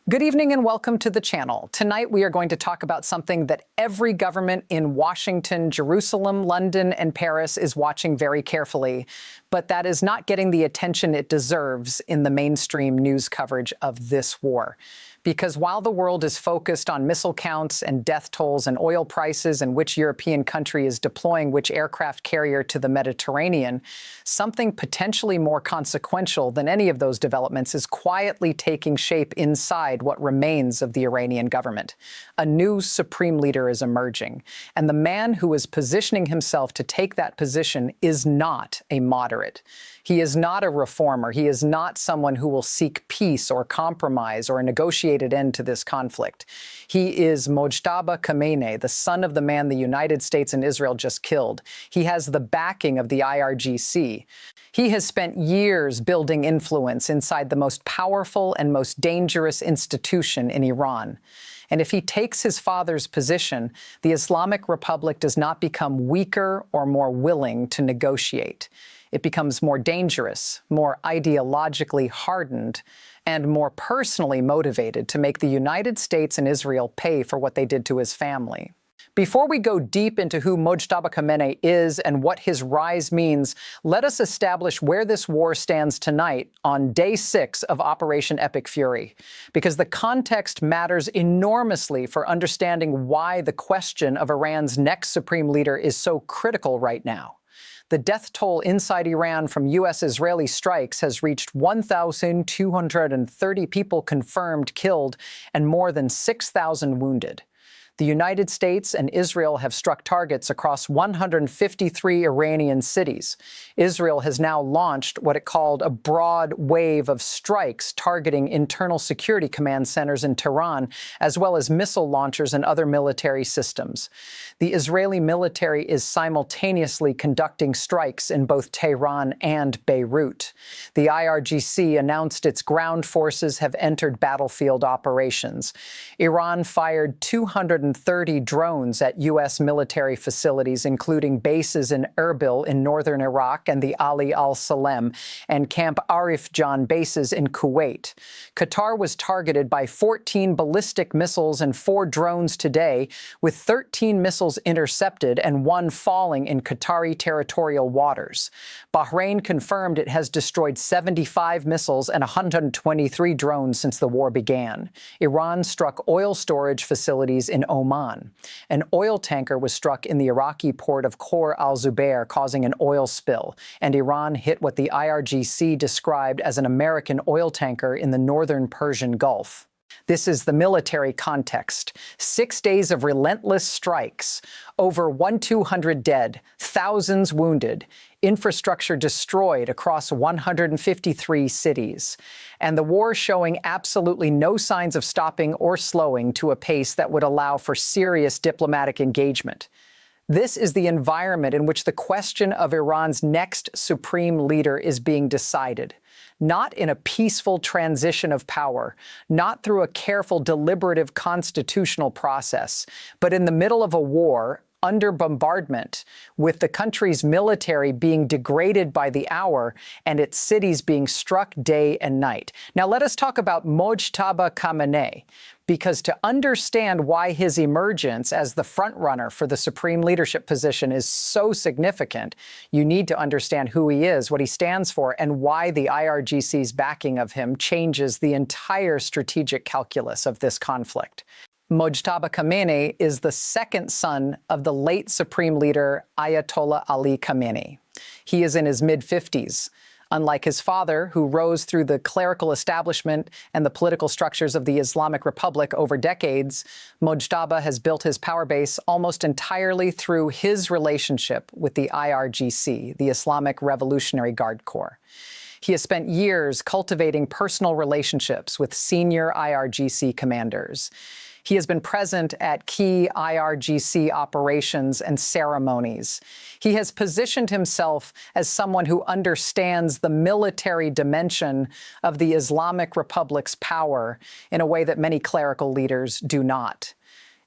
Good evening and welcome to the channel. Tonight we are going to talk about something that every government in Washington, Jerusalem, London, and Paris is watching very carefully, but that is not getting the attention it deserves in the mainstream news coverage of this war. Because while the world is focused on missile counts and death tolls and oil prices and which European country is deploying which aircraft carrier to the Mediterranean, something potentially more consequential than any of those developments is quietly taking shape inside what remains of the Iranian government. A new supreme leader is emerging, and the man who is positioning himself to take that position is not a moderate. He is not a reformer. He is not someone who will seek peace or compromise or a negotiated end to this conflict. He is Mojtaba Khamenei, the son of the man the United States and Israel just killed. He has the backing of the Irgc. He has spent years building influence inside the most powerful and most dangerous institution in Iran. And if he takes his father's position, the Islamic Republic does not become weaker or more willing to negotiate. It becomes more dangerous, more ideologically hardened, and more personally motivated to make the United States and Israel pay for what they did to his family. Before we go deep into who Mojtaba Khamenei is and what his rise means, let us establish where this war stands tonight on day 6 of Operation Epic Fury, because the context matters enormously for understanding why the question of Iran's next supreme leader is so critical right now. The death toll inside Iran from U.S.-Israeli strikes has reached 1,230 people confirmed killed and more than 6,000 wounded. The United States and Israel have struck targets across 153 Iranian cities. Israel has now launched what it called a broad wave of strikes targeting internal security command centers in Tehran, as well as missile launchers and other military systems. The Israeli military is simultaneously conducting strikes in both Tehran and Beirut. The Irgc announced its ground forces have entered battlefield operations. Iran fired 230 drones at U.S. military facilities, including bases in Erbil in northern Iraq and the Ali al-Salem and Camp Arif Jan bases in Kuwait. Qatar was targeted by 14 ballistic missiles and 4 drones today, with 13 missiles intercepted and 1 falling in Qatari territorial waters. Bahrain confirmed it has destroyed 75 missiles and 123 drones since the war began. Iran struck oil storage facilities in Oman. An oil tanker was struck in the Iraqi port of Khor al-Zubair, causing an oil spill, and Iran hit what the Irgc described as an American oil tanker in the northern Persian Gulf. This is the military context. 6 days of relentless strikes, over 1,200 dead, thousands wounded, infrastructure destroyed across 153 cities, and the war showing absolutely no signs of stopping or slowing to a pace that would allow for serious diplomatic engagement. This is the environment in which the question of Iran's next supreme leader is being decided. Not in a peaceful transition of power, not through a careful, deliberative constitutional process, but in the middle of a war, under bombardment, with the country's military being degraded by the hour and its cities being struck day and night. Now let us talk about Mojtaba Khamenei, because to understand why his emergence as the frontrunner for the supreme leadership position is so significant, you need to understand who he is, what he stands for, and why the Irgc's backing of him changes the entire strategic calculus of this conflict. Mojtaba Khamenei is the second son of the late Supreme Leader Ayatollah Ali Khamenei. He is in his mid-50s. Unlike his father, who rose through the clerical establishment and the political structures of the Islamic Republic over decades, Mojtaba has built his power base almost entirely through his relationship with the Irgc, the Islamic Revolutionary Guard Corps. He has spent years cultivating personal relationships with senior Irgc commanders. He has been present at key Irgc operations and ceremonies. He has positioned himself as someone who understands the military dimension of the Islamic Republic's power in a way that many clerical leaders do not.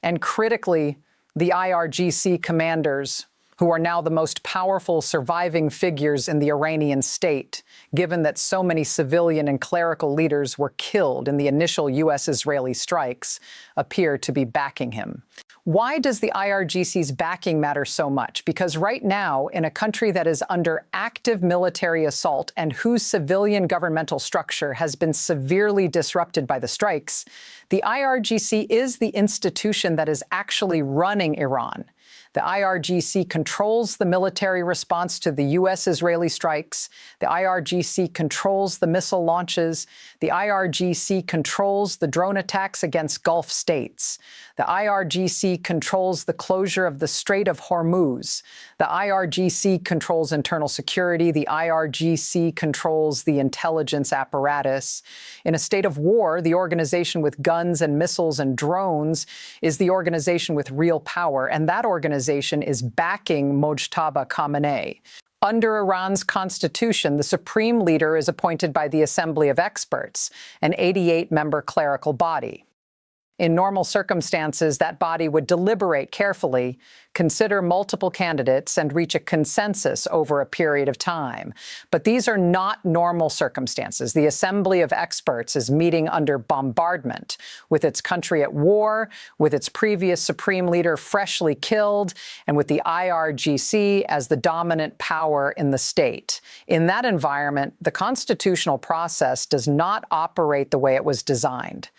And critically, the Irgc commanders, who are now the most powerful surviving figures in the Iranian state, given that so many civilian and clerical leaders were killed in the initial U.S.-Israeli strikes, appear to be backing him. Why does the IRGC's backing matter so much? Because right now, in a country that is under active military assault and whose civilian governmental structure has been severely disrupted by the strikes, the IRGC is the institution that is actually running Iran. The IRGC controls the military response to the U.S.-Israeli strikes. The IRGC controls the missile launches. The IRGC controls the drone attacks against Gulf states. The IRGC controls the closure of the Strait of Hormuz. The IRGC controls internal security. The IRGC controls the intelligence apparatus. In a state of war, the organization with guns and missiles and drones is the organization with real power, and that organization is backing Mojtaba Khamenei. Under Iran's constitution, the Supreme Leader is appointed by the Assembly of Experts, an 88-member clerical body. In normal circumstances, that body would deliberate carefully, consider multiple candidates, and reach a consensus over a period of time. But these are not normal circumstances. The Assembly of Experts is meeting under bombardment, with its country at war, with its previous Supreme Leader freshly killed, and with the IRGC as the dominant power in the state. In that environment, the constitutional process does not operate the way it was designed.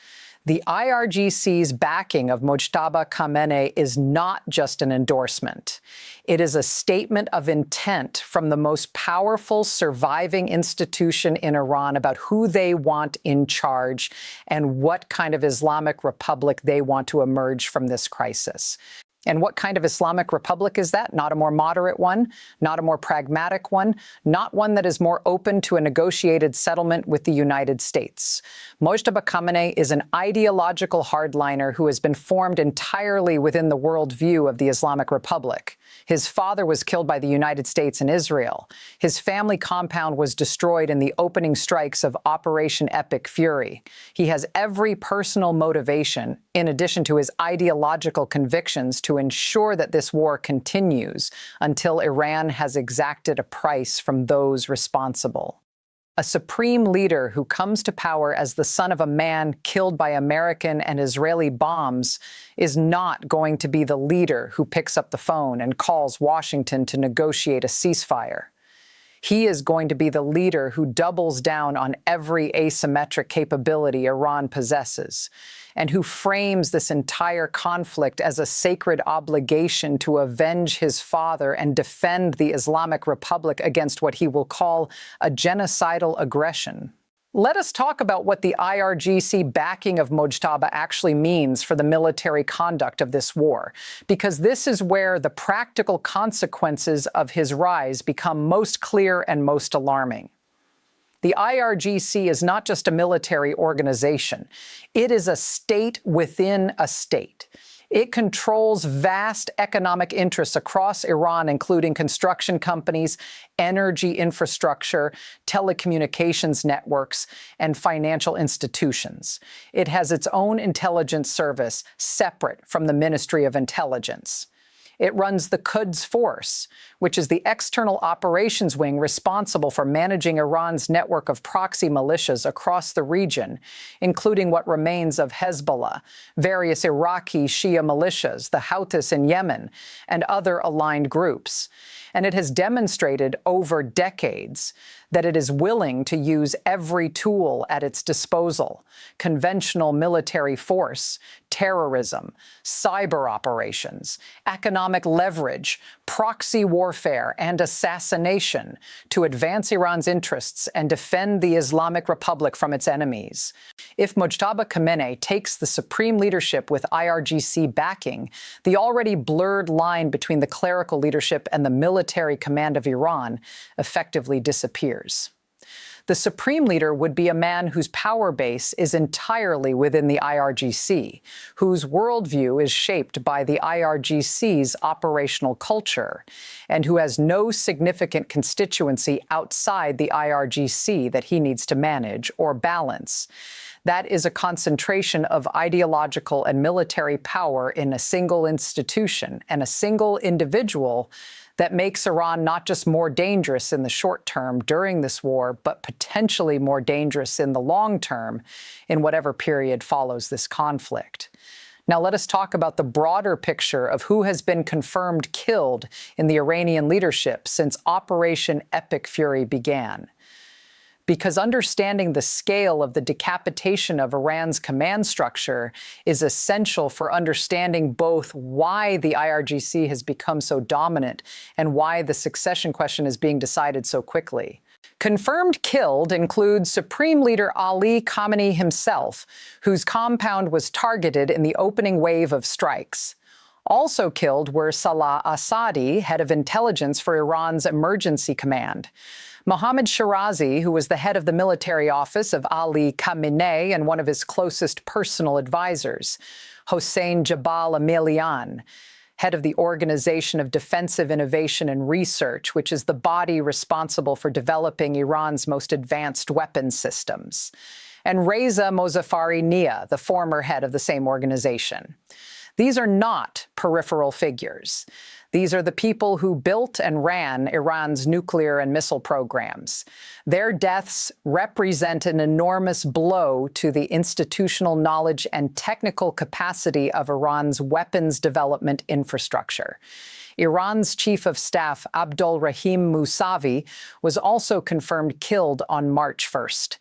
The IRGC's backing of Mojtaba Khamenei is not just an endorsement. It is a statement of intent from the most powerful surviving institution in Iran about who they want in charge and what kind of Islamic republic they want to emerge from this crisis. And what kind of Islamic republic is that? Not a more moderate one, not a more pragmatic one, not one that is more open to a negotiated settlement with the United States. Mojtaba Khamenei is an ideological hardliner who has been formed entirely within the worldview of the Islamic Republic. His father was killed by the United States and Israel. His family compound was destroyed in the opening strikes of Operation Epic Fury. He has every personal motivation, in addition to his ideological convictions, to ensure that this war continues until Iran has exacted a price from those responsible. A supreme leader who comes to power as the son of a man killed by American and Israeli bombs is not going to be the leader who picks up the phone and calls Washington to negotiate a ceasefire. He is going to be the leader who doubles down on every asymmetric capability Iran possesses, and who frames this entire conflict as a sacred obligation to avenge his father and defend the Islamic Republic against what he will call a genocidal aggression. Let us talk about what the IRGC backing of Mojtaba actually means for the military conduct of this war, because this is where the practical consequences of his rise become most clear and most alarming. The IRGC is not just a military organization. It is a state within a state. It controls vast economic interests across Iran, including construction companies, energy infrastructure, telecommunications networks, and financial institutions. It has its own intelligence service, separate from the Ministry of Intelligence. It runs the Quds Force, which is the external operations wing responsible for managing Iran's network of proxy militias across the region, including what remains of Hezbollah, various Iraqi Shia militias, the Houthis in Yemen, and other aligned groups. And it has demonstrated over decades that it is willing to use every tool at its disposal: conventional military force, terrorism, cyber operations, economic leverage, proxy warfare, and assassination to advance Iran's interests and defend the Islamic Republic from its enemies. If Mojtaba Khamenei takes the supreme leadership with IRGC backing, the already blurred line between the clerical leadership and the military command of Iran effectively disappears. The supreme leader would be a man whose power base is entirely within the IRGC, whose worldview is shaped by the IRGC's operational culture, and who has no significant constituency outside the IRGC that he needs to manage or balance. That is a concentration of ideological and military power in a single institution and a single individual that makes Iran not just more dangerous in the short term during this war, but potentially more dangerous in the long term in whatever period follows this conflict. Now let us talk about the broader picture of who has been confirmed killed in the Iranian leadership since Operation Epic Fury began. Because understanding the scale of the decapitation of Iran's command structure is essential for understanding both why the IRGC has become so dominant and why the succession question is being decided so quickly. Confirmed killed include Supreme Leader Ali Khamenei himself, whose compound was targeted in the opening wave of strikes. Also killed were Salah Assadi, head of intelligence for Iran's emergency command; Mohammad Shirazi, who was the head of the military office of Ali Khamenei and one of his closest personal advisors; Hossein Jabal Amelian, head of the Organization of Defensive Innovation and Research, which is the body responsible for developing Iran's most advanced weapons systems; and Reza Mozaffari Nia, the former head of the same organization. These are not peripheral figures. These are the people who built and ran Iran's nuclear and missile programs. Their deaths represent an enormous blow to the institutional knowledge and technical capacity of Iran's weapons development infrastructure. Iran's chief of staff, Abdul Rahim Mousavi, was also confirmed killed on March 1st.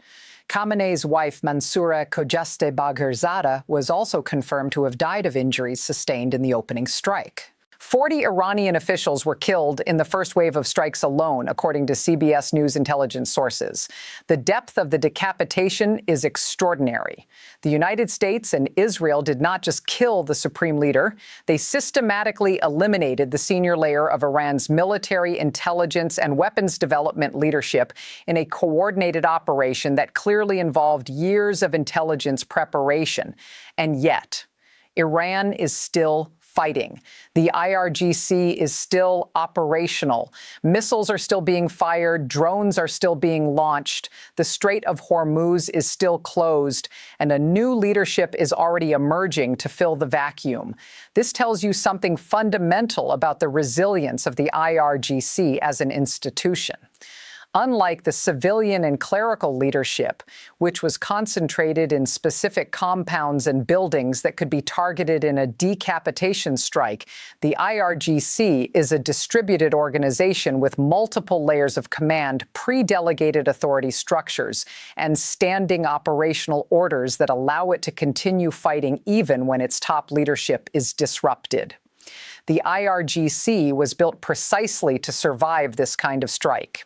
Khamenei's wife, Mansoura Khojaste Bagherzadeh, was also confirmed to have died of injuries sustained in the opening strike. 40 Iranian officials were killed in the first wave of strikes alone, according to CBS News intelligence sources. The depth of the decapitation is extraordinary. The United States and Israel did not just kill the supreme leader, they systematically eliminated the senior layer of Iran's military, intelligence, and weapons development leadership in a coordinated operation that clearly involved years of intelligence preparation. And yet, Iran is still fighting. The IRGC is still operational. Missiles are still being fired. Drones are still being launched. The Strait of Hormuz is still closed, and a new leadership is already emerging to fill the vacuum. This tells you something fundamental about the resilience of the IRGC as an institution. Unlike the civilian and clerical leadership, which was concentrated in specific compounds and buildings that could be targeted in a decapitation strike, the IRGC is a distributed organization with multiple layers of command, pre-delegated authority structures, and standing operational orders that allow it to continue fighting even when its top leadership is disrupted. The IRGC was built precisely to survive this kind of strike.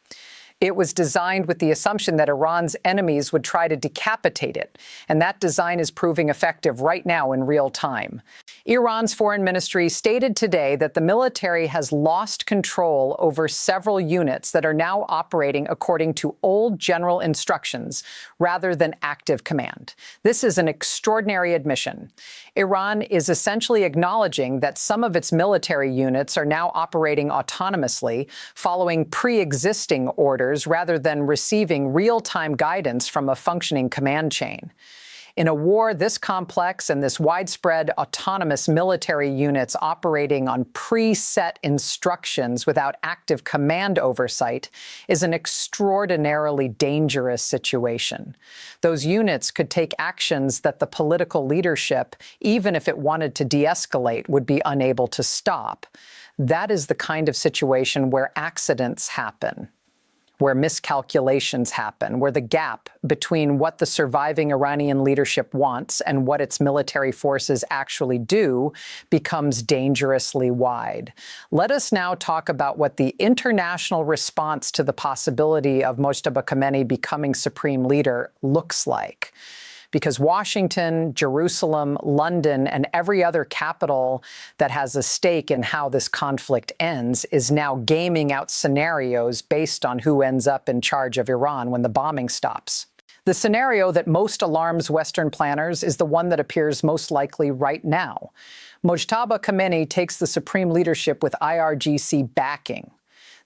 It was designed with the assumption that Iran's enemies would try to decapitate it, and that design is proving effective right now in real time. Iran's foreign ministry stated today that the military has lost control over several units that are now operating according to old general instructions rather than active command. This is an extraordinary admission. Iran is essentially acknowledging that some of its military units are now operating autonomously, following pre-existing orders rather than receiving real-time guidance from a functioning command chain. In a war this complex and this widespread, autonomous military units operating on preset instructions without active command oversight is an extraordinarily dangerous situation. Those units could take actions that the political leadership, even if it wanted to de-escalate, would be unable to stop. That is the kind of situation where accidents happen, where miscalculations happen, where the gap between what the surviving Iranian leadership wants and what its military forces actually do becomes dangerously wide. Let us now talk about what the international response to the possibility of Mojtaba Khamenei becoming supreme leader looks like. Because Washington, Jerusalem, London, and every other capital that has a stake in how this conflict ends is now gaming out scenarios based on who ends up in charge of Iran when the bombing stops. The scenario that most alarms Western planners is the one that appears most likely right now. Mojtaba Khamenei takes the supreme leadership with IRGC backing.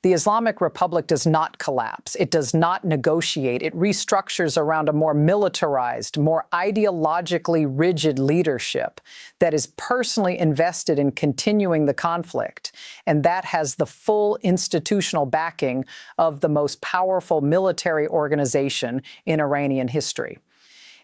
The Islamic Republic does not collapse. It does not negotiate. It restructures around a more militarized, more ideologically rigid leadership that is personally invested in continuing the conflict, and that has the full institutional backing of the most powerful military organization in Iranian history.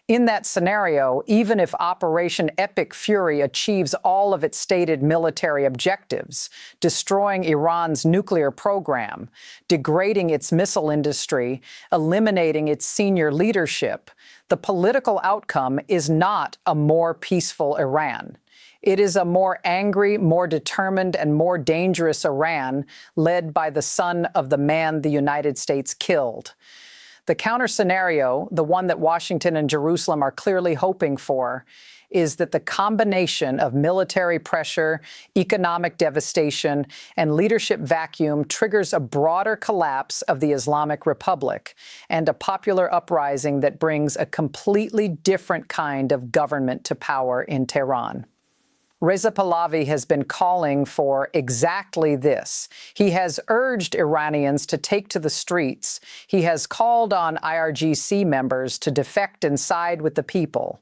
In that scenario, even if Operation Epic Fury achieves all of its stated military objectives, destroying Iran's nuclear program, degrading its missile industry, eliminating its senior leadership, the political outcome is not a more peaceful Iran. It is a more angry, more determined, and more dangerous Iran led by the son of the man the United States killed. The counter scenario, the one that Washington and Jerusalem are clearly hoping for, is that the combination of military pressure, economic devastation, and leadership vacuum triggers a broader collapse of the Islamic Republic and a popular uprising that brings a completely different kind of government to power in Tehran. Reza Pahlavi has been calling for exactly this. He has urged Iranians to take to the streets. He has called on Irgc members to defect and side with the people.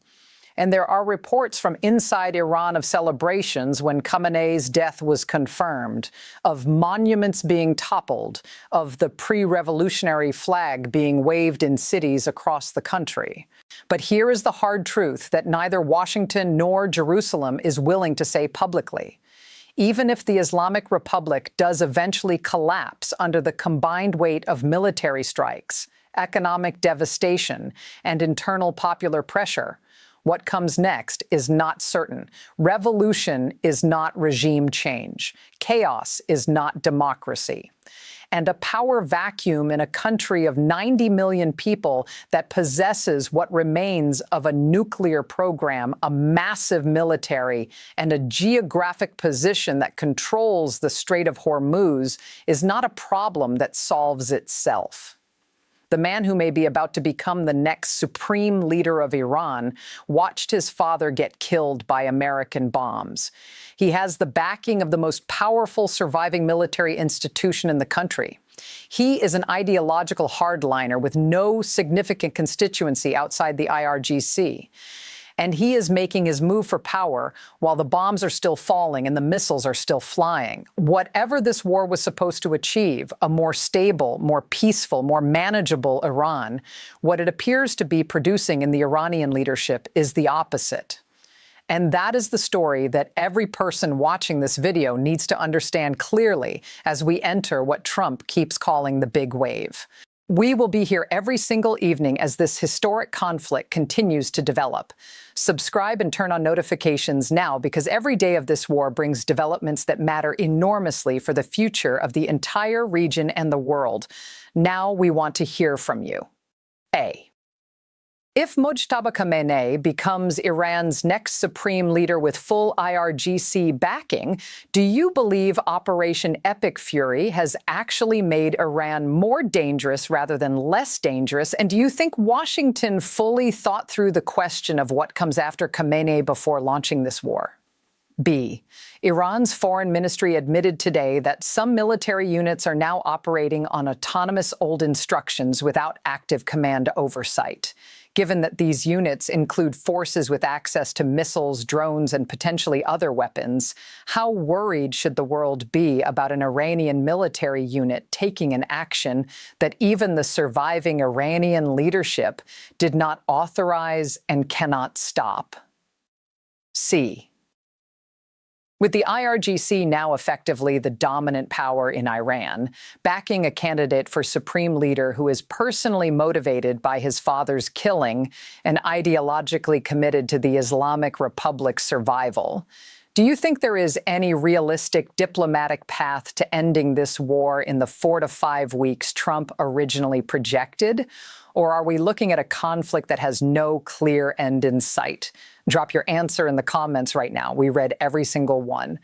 And there are reports from inside Iran of celebrations when Khamenei's death was confirmed, of monuments being toppled, of the pre-revolutionary flag being waved in cities across the country. But here is the hard truth that neither Washington nor Jerusalem is willing to say publicly. Even if the Islamic Republic does eventually collapse under the combined weight of military strikes, economic devastation, and internal popular pressure, what comes next is not certain. Revolution is not regime change. Chaos is not democracy. And a power vacuum in a country of 90 million people that possesses what remains of a nuclear program, a massive military, and a geographic position that controls the Strait of Hormuz is not a problem that solves itself. The man who may be about to become the next supreme leader of Iran watched his father get killed by American bombs. He has the backing of the most powerful surviving military institution in the country. He is an ideological hardliner with no significant constituency outside the Irgc. And he is making his move for power while the bombs are still falling and the missiles are still flying. Whatever this war was supposed to achieve, a more stable, more peaceful, more manageable Iran, what it appears to be producing in the Iranian leadership is the opposite. And that is the story that every person watching this video needs to understand clearly as we enter what Trump keeps calling the big wave. We will be here every single evening as this historic conflict continues to develop. Subscribe and turn on notifications now because every day of this war brings developments that matter enormously for the future of the entire region and the world. Now we want to hear from you. A. If Mojtaba Khamenei becomes Iran's next supreme leader with full Irgc backing, do you believe Operation Epic Fury has actually made Iran more dangerous rather than less dangerous? And do you think Washington fully thought through the question of what comes after Khamenei before launching this war? B. Iran's foreign ministry admitted today that some military units are now operating on autonomous old instructions without active command oversight. Given that these units include forces with access to missiles, drones, and potentially other weapons, how worried should the world be about an Iranian military unit taking an action that even the surviving Iranian leadership did not authorize and cannot stop? C. With the Irgc now effectively the dominant power in Iran, backing a candidate for supreme leader who is personally motivated by his father's killing and ideologically committed to the Islamic Republic's survival, do you think there is any realistic diplomatic path to ending this war in the 4 to 5 weeks Trump originally projected? Or are we looking at a conflict that has no clear end in sight? Drop your answer in the comments right now. We read every single one.